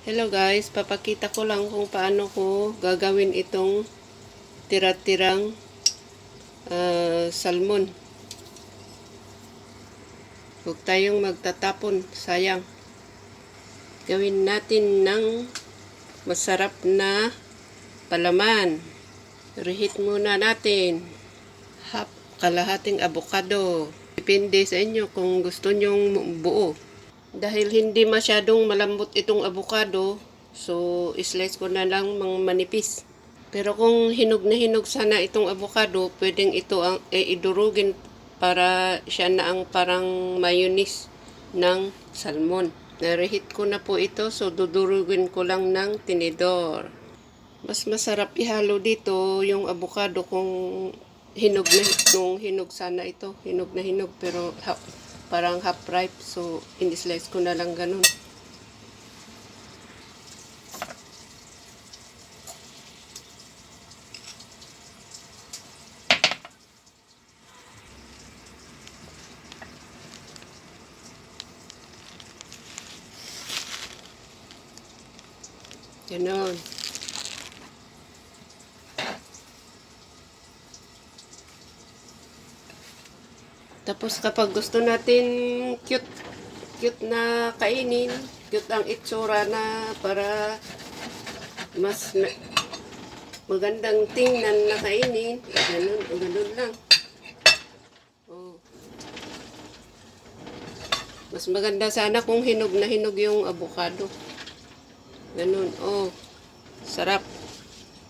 Hello guys, papakita ko lang kung paano ko gagawin itong tira-tirang salmon. Huwag tayong magtatapon, sayang. Gawin natin ng masarap na palaman. Reheat muna natin. Kalahating avocado. Depende sa inyo kung gusto nyong buo. Dahil hindi masyadong malambot itong avocado, so slice ko na lang manipis. Pero kung hinog na hinog sana itong avocado, pwedeng ito ang idurugin para siya na ang parang mayonnaise ng salmon. Nareheat ko na po ito, so dudurugin ko lang ng tinidor. Mas masarap ihalo dito yung avocado kung hinog na hinog sana ito. Hinog na hinog pero parang half ripe, so in-slice ko na lang ganun. Ganon. Tapos kapag gusto natin cute na kainin, cute ang itsura na para mas magandang tingnan na kainin, ganun lang. Oh. Mas maganda sana kung hinog na hinog yung avocado. Ganun, oh. Sarap.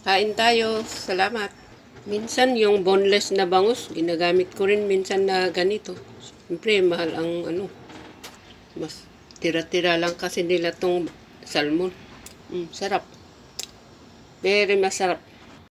Kain tayo. Salamat. Minsan yung boneless na bangus, ginagamit ko rin minsan na ganito. Siyempre, mahal ang mas tira-tira lang kasi nila tong salmon. Sarap. Very masarap.